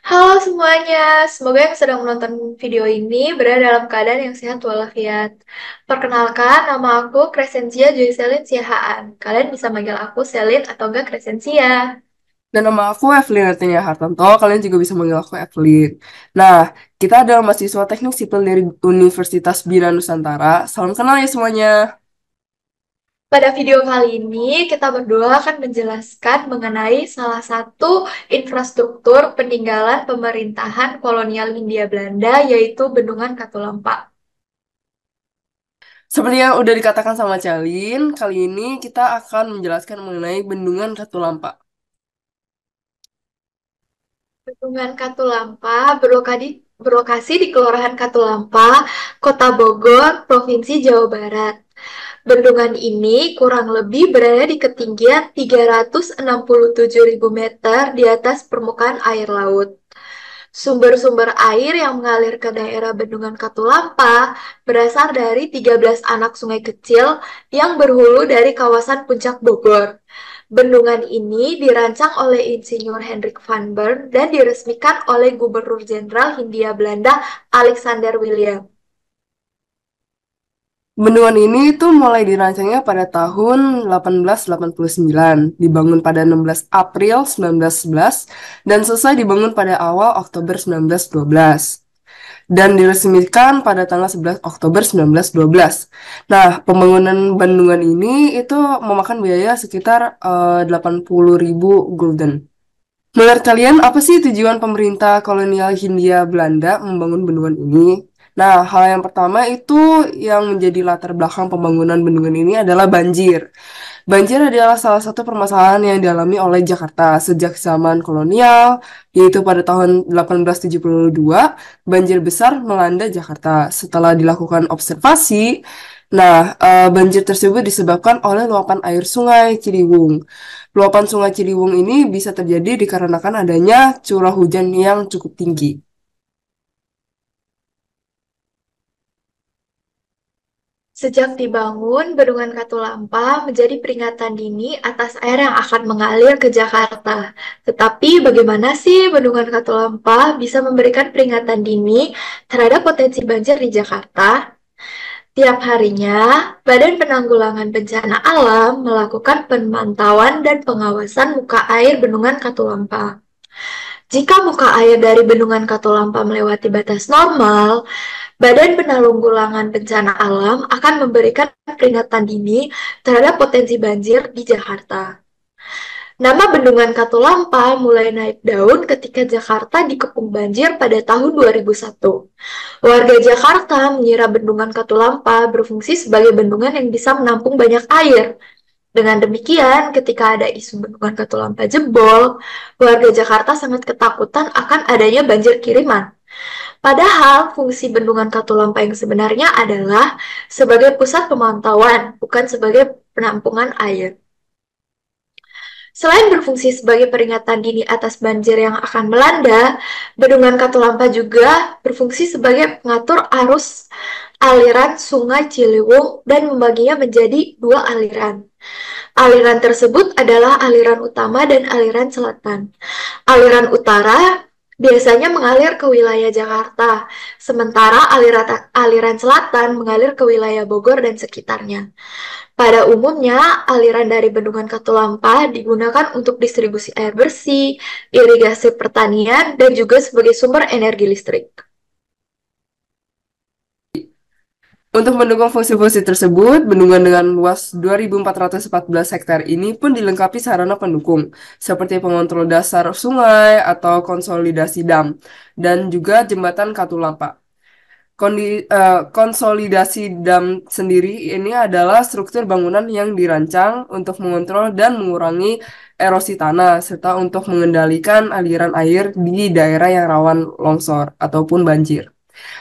Halo semuanya, semoga yang sedang menonton video ini berada dalam keadaan yang sehat walafiat. Perkenalkan, nama aku Crescentia Joycelyn Siahaan. Kalian bisa manggil aku Selin atau enggak Crescentia. Dan nama aku Evelyn artinya Hartanto, kalian juga bisa manggil aku Evelyn. Nah, kita adalah mahasiswa teknik sipil dari Universitas Bina Nusantara. Salam kenal ya semuanya. Pada video kali ini, kita berdua akan menjelaskan mengenai salah satu infrastruktur peninggalan pemerintahan kolonial Hindia Belanda, yaitu Bendungan Katulampa. Seperti yang udah dikatakan sama Celin, kali ini kita akan menjelaskan mengenai Bendungan Katulampa. Bendungan Katulampa berlokasi di Kelurahan Katulampa, Kota Bogor, Provinsi Jawa Barat. Bendungan ini kurang lebih berada di ketinggian 367.000 meter di atas permukaan air laut. Sumber-sumber air yang mengalir ke daerah Bendungan Katulampa berasal dari 13 anak sungai kecil yang berhulu dari kawasan Puncak Bogor. Bendungan ini dirancang oleh Insinyur Hendrik van Bern dan diresmikan oleh Gubernur Jenderal Hindia Belanda Alexander William. Bendungan ini tuh mulai dirancangnya pada tahun 1889, dibangun pada 16 April 1911, dan selesai dibangun pada awal Oktober 1912. Dan diresmikan pada tanggal 11 Oktober 1912. Nah, pembangunan bendungan ini itu memakan biaya sekitar 80.000 gulden. Menurut kalian, apa sih tujuan pemerintah kolonial Hindia Belanda membangun bendungan ini? Nah, hal yang pertama itu yang menjadi latar belakang pembangunan bendungan ini adalah banjir. Banjir adalah salah satu permasalahan yang dialami oleh Jakarta sejak zaman kolonial, yaitu pada tahun 1872, banjir besar melanda Jakarta. Setelah dilakukan observasi, banjir tersebut disebabkan oleh luapan air Sungai Ciliwung. Luapan Sungai Ciliwung ini bisa terjadi dikarenakan adanya curah hujan yang cukup tinggi. Sejak dibangun, Bendungan Katulampa menjadi peringatan dini atas air yang akan mengalir ke Jakarta. Tetapi bagaimana sih Bendungan Katulampa bisa memberikan peringatan dini terhadap potensi banjir di Jakarta? Tiap harinya, Badan Penanggulangan Bencana Alam melakukan pemantauan dan pengawasan muka air Bendungan Katulampa. Jika muka air dari Bendungan Katulampa melewati batas normal, Badan Penanggulangan Bencana Alam akan memberikan peringatan dini terhadap potensi banjir di Jakarta. Nama Bendungan Katulampa mulai naik daun ketika Jakarta dikepung banjir pada tahun 2001. Warga Jakarta mengira Bendungan Katulampa berfungsi sebagai bendungan yang bisa menampung banyak air. Dengan demikian, ketika ada isu Bendungan Katulampa jebol, warga Jakarta sangat ketakutan akan adanya banjir kiriman. Padahal fungsi Bendungan Katulampa yang sebenarnya adalah sebagai pusat pemantauan, bukan sebagai penampungan air. Selain berfungsi sebagai peringatan dini atas banjir yang akan melanda, Bendungan Katulampa juga berfungsi sebagai pengatur arus aliran Sungai Ciliwung dan membaginya menjadi dua aliran. Aliran tersebut adalah aliran utama dan aliran selatan. Aliran utara biasanya mengalir ke wilayah Jakarta, sementara aliran selatan mengalir ke wilayah Bogor dan sekitarnya. Pada umumnya, aliran dari Bendungan Katulampa digunakan untuk distribusi air bersih, irigasi pertanian, dan juga sebagai sumber energi listrik. Untuk mendukung fungsi-fungsi tersebut, bendungan dengan luas 2.414 hektar ini pun dilengkapi sarana pendukung, seperti pengontrol dasar sungai atau konsolidasi dam, dan juga jembatan Katulampa. Konsolidasi dam sendiri ini adalah struktur bangunan yang dirancang untuk mengontrol dan mengurangi erosi tanah, serta untuk mengendalikan aliran air di daerah yang rawan longsor ataupun banjir.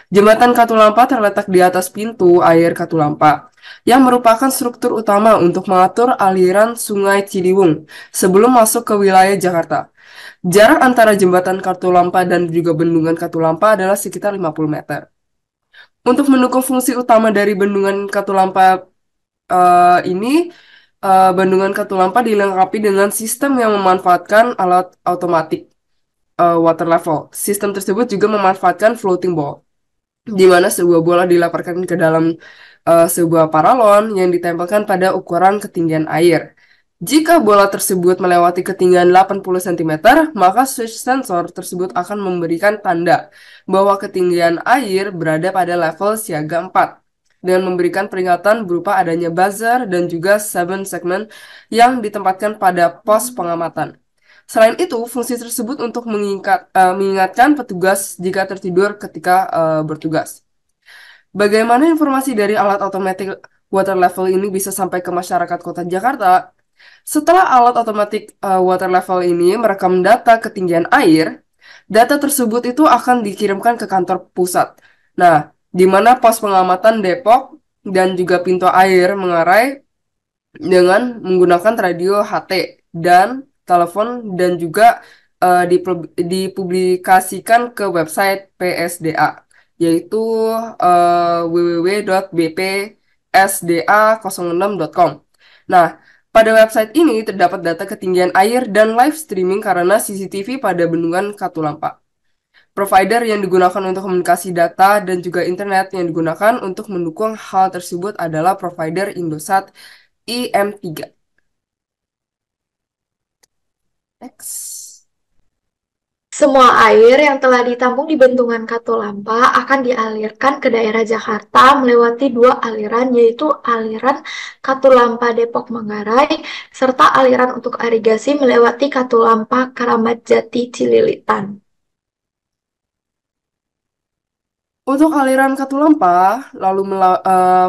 Jembatan Katulampa terletak di atas pintu air Katulampa, yang merupakan struktur utama untuk mengatur aliran Sungai Ciliwung sebelum masuk ke wilayah Jakarta. Jarak antara jembatan Katulampa dan juga bendungan Katulampa adalah sekitar 50 meter. Untuk mendukung fungsi utama dari bendungan Katulampa ini, bendungan Katulampa dilengkapi dengan sistem yang memanfaatkan alat otomatik. water level. Sistem tersebut juga memanfaatkan floating ball, di mana sebuah bola dilemparkan ke dalam sebuah paralon yang ditempelkan pada ukuran ketinggian air. Jika bola tersebut melewati ketinggian 80 cm, maka switch sensor tersebut akan memberikan tanda bahwa ketinggian air berada pada level siaga 4 dengan memberikan peringatan berupa adanya buzzer dan juga 7 segmen yang ditempatkan pada pos pengamatan. Selain itu, fungsi tersebut untuk mengingatkan petugas jika tertidur ketika bertugas. Bagaimana informasi dari alat otomatis water level ini bisa sampai ke masyarakat Kota Jakarta? Setelah alat otomatis water level ini merekam data ketinggian air, data tersebut itu akan dikirimkan ke kantor pusat. Nah, di mana pos pengamatan Depok dan juga pintu air mengarai dengan menggunakan radio HT dan telepon dan juga dipublikasikan ke website PSDA, yaitu www.bpsda06.com. Nah, pada website ini terdapat data ketinggian air dan live streaming karena CCTV pada bendungan Katulampa. Provider yang digunakan untuk komunikasi data dan juga internet yang digunakan untuk mendukung hal tersebut adalah provider Indosat IM3. Next. Semua air yang telah ditampung di bendungan Katulampa akan dialirkan ke daerah Jakarta melewati dua aliran, yaitu aliran Katulampa Depok Manggarai serta aliran untuk irigasi melewati Katulampa Keramat Jati Cililitan. Untuk aliran Katulampa, lalu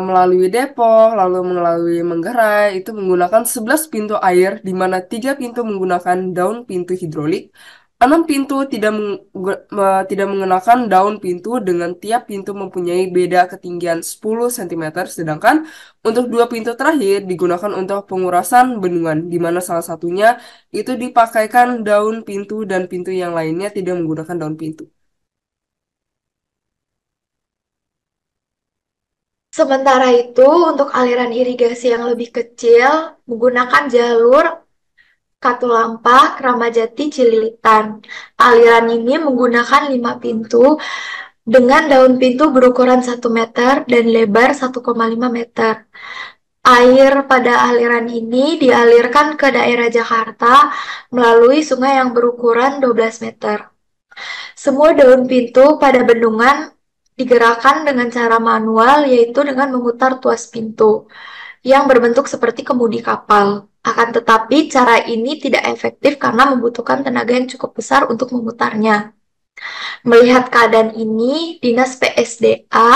melalui Depok, lalu melalui Manggarai, itu menggunakan 11 pintu air, di mana 3 pintu menggunakan daun pintu hidrolik, 6 pintu tidak menggunakan daun pintu dengan tiap pintu mempunyai beda ketinggian 10 cm, sedangkan untuk 2 pintu terakhir digunakan untuk pengurasan bendungan, di mana salah satunya itu dipakaikan daun pintu dan pintu yang lainnya tidak menggunakan daun pintu. Sementara itu, untuk aliran irigasi yang lebih kecil menggunakan jalur Katulampa, Kramajati, Cililitan. Aliran ini menggunakan 5 pintu dengan daun pintu berukuran 1 meter dan lebar 1,5 meter. Air pada aliran ini dialirkan ke daerah Jakarta melalui sungai yang berukuran 12 meter. Semua daun pintu pada bendungan digerakkan dengan cara manual, yaitu dengan memutar tuas pintu yang berbentuk seperti kemudi kapal. Akan tetapi, cara ini tidak efektif karena membutuhkan tenaga yang cukup besar untuk memutarnya. Melihat keadaan ini, Dinas PSDA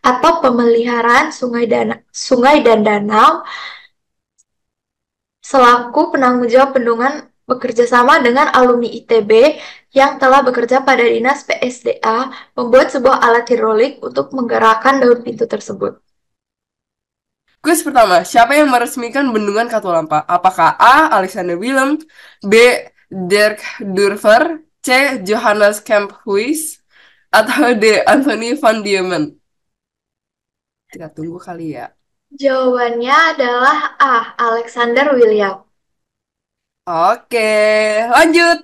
atau Pemeliharaan Sungai dan Danau selaku penanggung jawab bendungan bekerja sama dengan alumni ITB yang telah bekerja pada Dinas PSDA membuat sebuah alat hidrolik untuk menggerakkan daun pintu tersebut. Kuis pertama, siapa yang meresmikan bendungan Katulampa? Apakah A. Alexander Willem, B. Dirk Durfer, C. Johannes Kemphuis, atau D. Anthony van Diemen? Kita tunggu kali ya. Jawabannya adalah A. Alexander William. Oke, lanjut.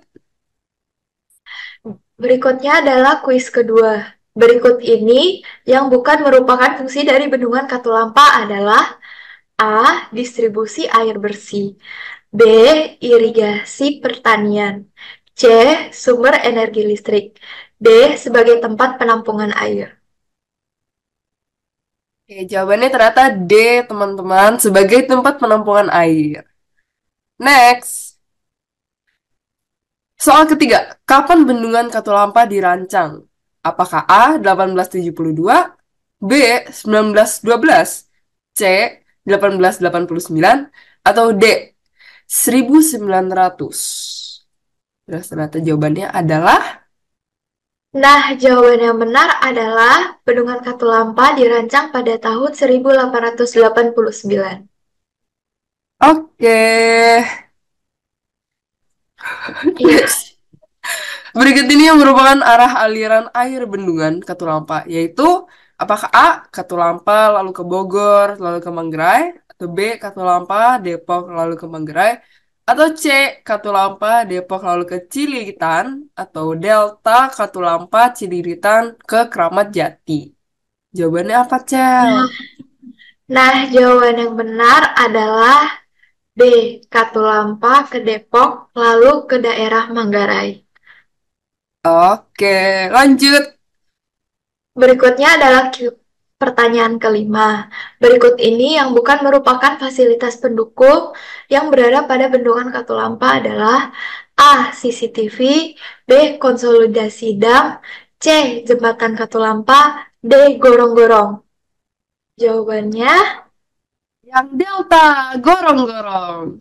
Berikutnya adalah kuis kedua. Berikut ini yang bukan merupakan fungsi dari bendungan Katulampa adalah A. Distribusi air bersih, B. Irigasi pertanian, C. Sumber energi listrik, D. Sebagai tempat penampungan air. Oke, jawabannya ternyata D, teman-teman, sebagai tempat penampungan air. Next. Soal ketiga, kapan bendungan Katulampa dirancang? Apakah A. 1872, B. 1912, C. 1889, atau D. 1900? Ternyata jawabannya adalah Nah, jawaban yang benar adalah Bendungan Katulampa dirancang pada tahun 1889. oke. Iya, Berikut ini yang merupakan arah aliran air bendungan Katulampa, yaitu apakah A. Katulampa lalu ke Bogor lalu ke Manggarai, atau B. Katulampa Depok lalu ke Manggarai, Atau C. Katulampa Depok lalu ke Cililitan. Atau Delta Katulampa Cililitan ke Kramat Jati. Jawabannya apa, Cel? Nah, jawaban yang benar adalah B. Katulampa ke Depok, lalu ke daerah Manggarai. Oke, lanjut. Berikutnya adalah pertanyaan kelima. Berikut ini yang bukan merupakan fasilitas pendukung yang berada pada bendungan Katulampa adalah A. CCTV, B. Konsolidasi dam, C. Jembatan Katulampa, D. Gorong-gorong. Jawabannya, Yang Delta, gorong-gorong.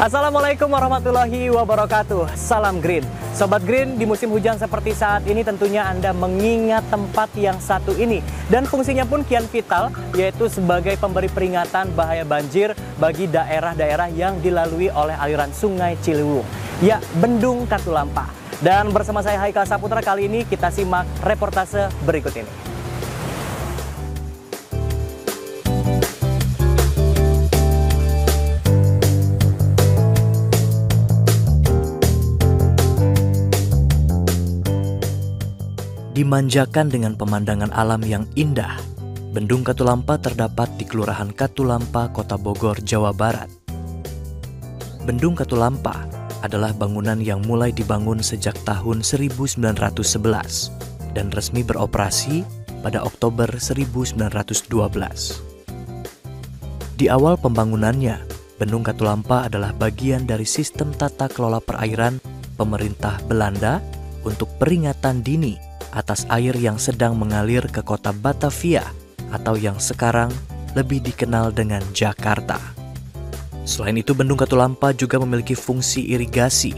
Assalamualaikum warahmatullahi wabarakatuh. Salam Green. Sobat Green, di musim hujan seperti saat ini tentunya Anda mengingat tempat yang satu ini. Dan fungsinya pun kian vital, yaitu sebagai pemberi peringatan bahaya banjir bagi daerah-daerah yang dilalui oleh aliran sungai Ciliwung. Ya, Bendung Katulampa. Dan bersama saya Haikal Saputra, kali ini kita simak reportase berikut ini. Dimanjakan dengan pemandangan alam yang indah, Bendung Katulampa terdapat di Kelurahan Katulampa, Kota Bogor, Jawa Barat. Bendung Katulampa adalah bangunan yang mulai dibangun sejak tahun 1911 dan resmi beroperasi pada Oktober 1912. Di awal pembangunannya, Bendung Katulampa adalah bagian dari sistem tata kelola perairan pemerintah Belanda untuk peringatan dini atas air yang sedang mengalir ke kota Batavia atau yang sekarang lebih dikenal dengan Jakarta. Selain itu, Bendung Katulampa juga memiliki fungsi irigasi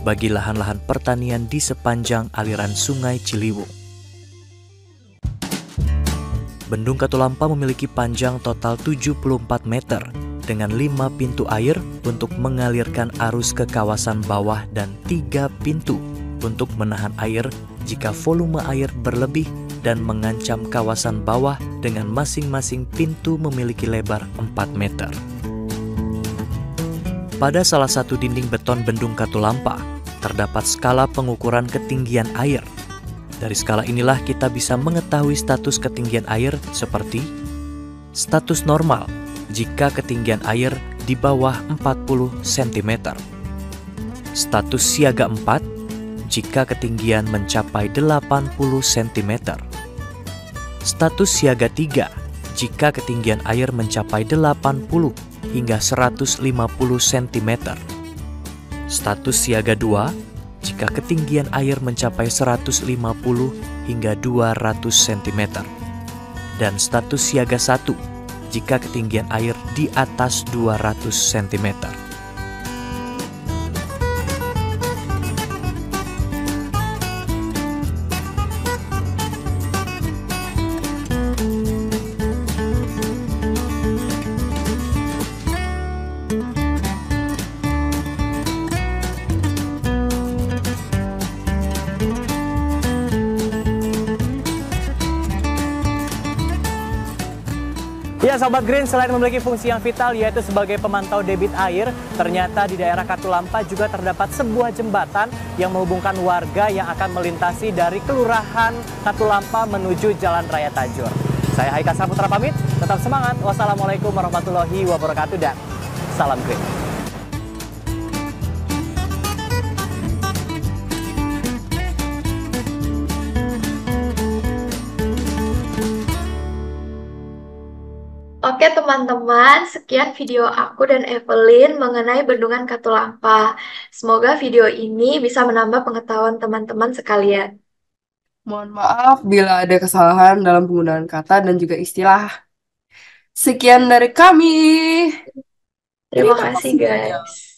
bagi lahan-lahan pertanian di sepanjang aliran sungai Ciliwung. Bendung Katulampa memiliki panjang total 74 meter dengan 5 pintu air untuk mengalirkan arus ke kawasan bawah dan 3 pintu untuk menahan air jika volume air berlebih dan mengancam kawasan bawah dengan masing-masing pintu memiliki lebar 4 meter. Pada salah satu dinding beton Bendung Katulampa, terdapat skala pengukuran ketinggian air. Dari skala inilah kita bisa mengetahui status ketinggian air seperti status normal jika ketinggian air di bawah 40 cm, status siaga 4 jika ketinggian mencapai 80 cm, status siaga 3 jika ketinggian air mencapai 80 hingga 150 cm, status siaga 2 jika ketinggian air mencapai 150 hingga 200 cm, dan status siaga 1 jika ketinggian air di atas 200 cm. Ya Sobat Green, selain memiliki fungsi yang vital yaitu sebagai pemantau debit air, ternyata di daerah Katulampa juga terdapat sebuah jembatan yang menghubungkan warga yang akan melintasi dari Kelurahan Katulampa menuju Jalan Raya Tajur. Saya Haikal Saputra pamit, tetap semangat. Wassalamualaikum warahmatullahi wabarakatuh dan salam Green. Oke teman-teman, sekian video aku dan Evelyn mengenai Bendungan Katulampa. Semoga video ini bisa menambah pengetahuan teman-teman sekalian. Mohon maaf bila ada kesalahan dalam penggunaan kata dan juga istilah. Sekian dari kami. Terima Terima kasih kasih banyak. guys.